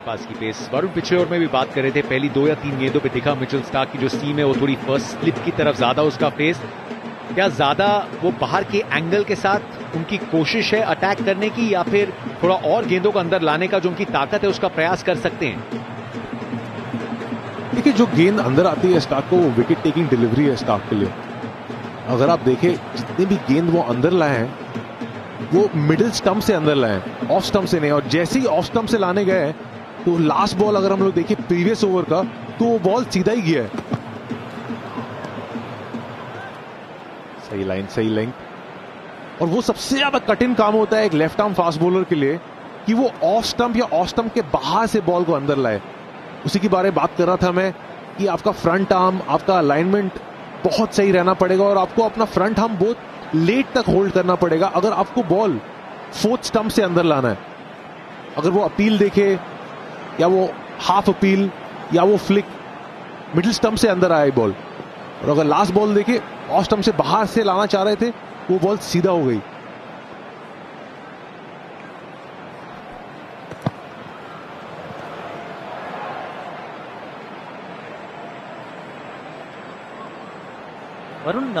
पास की पेस। वरुण पिछले ओवर में भी बात कर रहे थे, पहली 2 या 3 गेंदों पे दिखा मिचेल स्टार्क की जो सीम है वो थोड़ी फर्स्ट स्लिप की तरफ ज्यादा उसका फेस, क्या ज्यादा वो बाहर के एंगल के साथ उनकी कोशिश है अटैक करने की, या फिर थोड़ा और गेंदों को अंदर लाने का जो उनकी ताकत है उसका प्रयास कर सकते हैं? देखिए, जो गेंद अंदर आती है स्टार्क को, वो विकेट टेकिंग डिलीवरी है स्टार्क के लिए। अगर आप देखें, जितनी भी गेंद वो अंदर लाए हैं वो मिडिल स्टंप से अंदर लाए हैं, ऑफ स्टंप से नहीं। और जैसे ही ऑफ स्टंप से लाने गए तो लास्ट बॉल अगर हम लोग देखें प्रीवियस ओवर का, तो वो बॉल सीधा ही गया है। सही लाइन, सही लेंथ। और वो सबसे ज्यादा कठिन काम होता है एक लेफ्ट आर्म फास्ट बॉलर के लिए कि वो ऑफ स्टंप या ऑफ स्टंप के बाहर से बॉल को अंदर लाए। उसी के बारे में बात कर रहा था मैं कि आपका फ्रंट आर्म, आपका अलाइनमेंट बहुत सही रहना पड़ेगा और आपको अपना फ्रंट आर्म बहुत लेट तक होल्ड करना पड़ेगा अगर आपको बॉल फोर्थ स्टंप से अंदर लाना है। अगर वो अपील देखे या वो हाफ अपील या वो फ्लिक, मिडिल स्टंप से अंदर आया बॉल। और अगर लास्ट बॉल देखे, ऑफ स्टंप से बाहर से लाना चाह रहे थे, वो बॉल सीधा हो गई। वरुण,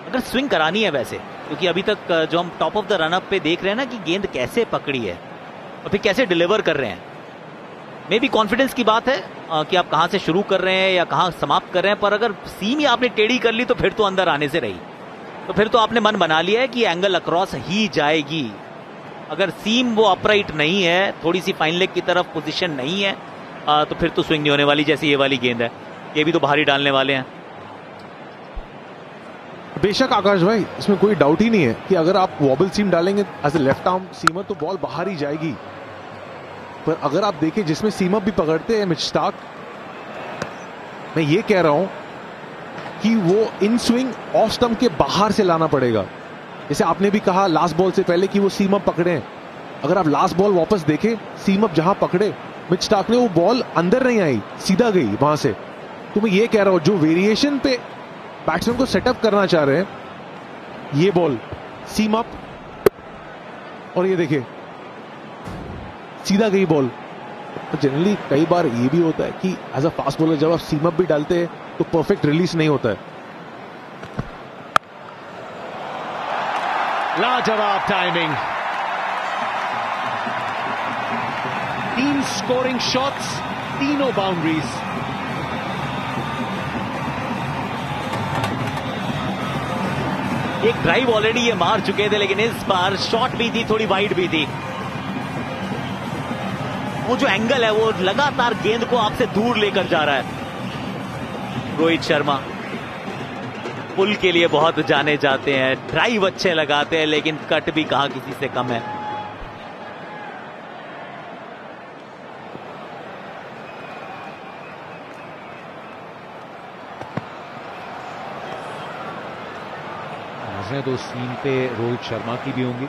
अगर स्विंग करानी है वैसे, क्योंकि अभी तक जो हम टॉप ऑफ द रनअप पे देख रहे हैं ना कि गेंद कैसे पकड़ी है और फिर कैसे डिलीवर कर रहे हैं, मे भी कॉन्फिडेंस की बात है कि आप कहां से शुरू कर रहे हैं या कहां समाप्त कर रहे हैं, पर अगर सीम ही आपने टेढ़ी कर ली तो फिर तो अंदर आने से रही, तो फिर तो आपने मन बना लिया है कि एंगल अक्रॉस ही जाएगी। अगर सीम वो अपराइट नहीं है, थोड़ी सी फाइन लेग की तरफ पोजीशन नहीं है, तो फिर तो स्विंग नहीं होने वाली। जैसे ये वाली गेंद है, ये भी तो बाहर ही डालने वाले हैं। बेशक आकाश भाई, इसमें कोई डाउट ही नहीं है कि अगर आप वॉबल सीम डालेंगे as a left arm seamer तो बॉल बाहर ही जाएगी। पर अगर आप देखें, जिसमें सीम अप भी पकड़ते हैं मिचेल स्टार्क, मैं ये कह रहा हूं कि वो इन स्विंग ऑफ स्टंप के बाहर से लाना पड़ेगा। जैसे आपने भी कहा लास्ट बॉल से पहले कि वो सीम अप पकड़े हैं। अगर आप लास्ट बॉल वापस देखें, सीम अप जहां पकड़े मिचेल स्टार्क ने, वो बॉल अंदर नहीं आई, सीधा गई वहां से। तो मैं ये कह रहा हूं, जो वेरिएशन पे बैट्समैन को सेटअप करना चाह रहे हैं, ये बॉल सीम अप, और ये देखिए सीधा गई बॉल। तो जनरली कई बार ये भी होता है कि एज अ फास्ट बॉलर जब आप सीम अप भी डालते हैं तो परफेक्ट रिलीज नहीं होता है। लाजवाब टाइमिंग, 3 स्कोरिंग शॉट्स, तीनों बाउंड्रीज। एक ड्राइव ऑलरेडी ये मार चुके थे, लेकिन इस बार शॉट भी थी, थोड़ी वाइड भी थी। वो जो एंगल है वो लगातार गेंद को आपसे दूर लेकर जा रहा है। रोहित शर्मा पुल के लिए बहुत जाने जाते हैं, ड्राइव अच्छे लगाते हैं, लेकिन कट भी कहां किसी से कम है। तो सीन पे रोहित शर्मा की भी होंगी।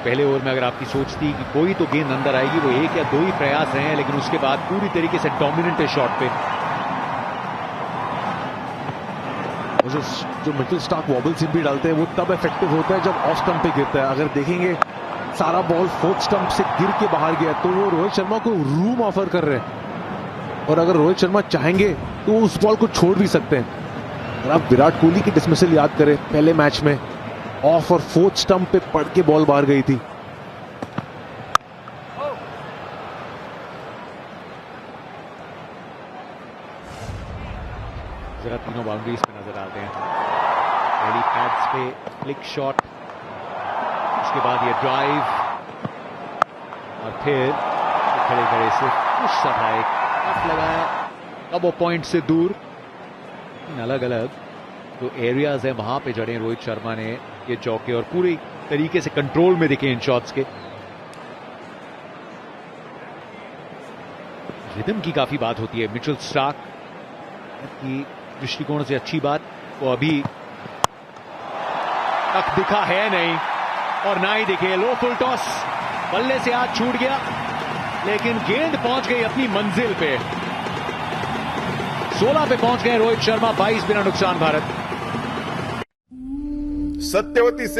पहले ओवर में अगर आपकी सोच थी कि कोई तो गेंद अंदर आएगी, वो 1 या 2 ही प्रयास रहे हैं, लेकिन उसके बाद पूरी तरीके से डोमिनेंट है शॉट पे। जो मिचेल स्टार्क वॉबल सीम भी डालते हैं वो तब इफेक्टिव होता है जब ऑफ स्टंप पे गिरता है। अगर देखेंगे सारा बॉल फोर्थ स्टंप से गिर के बाहर गया, तो वो रोहित शर्मा को रूम ऑफर कर रहे हैं। और अगर रोहित शर्मा चाहेंगे तो उस बॉल को छोड़ भी सकते हैं। अगर आप विराट कोहली की डिसमिसल याद करें, पहले मैच में ऑफ और फोर्थ स्टंप पे पड़ के बॉल बाहर गई थी। जरा तीनों बाउंड्रीज पे नजर आते हैं। पहली पैड्स पे फ्लिक शॉट, उसके बाद ये ड्राइव, और फिर खड़े खड़े से पुश सटा, एक कट लगाया, अब वो पॉइंट से दूर। अलग अलग जो एरियाज हैं वहां पे जड़े रोहित शर्मा ने ये चौके, और पूरी तरीके से कंट्रोल में दिखे इन शॉट्स के। रिदम की काफी बात होती है मिचेल स्टार्क की दृष्टिकोण से। अच्छी बात वो अभी तक दिखा है नहीं, और ना ही दिखे। लो फुल टॉस, बल्ले से हाथ छूट गया, लेकिन गेंद पहुंच गई अपनी मंजिल पे। 16 पे पहुंच गए रोहित शर्मा, 22 बिना नुकसान भारत। सत्यवती से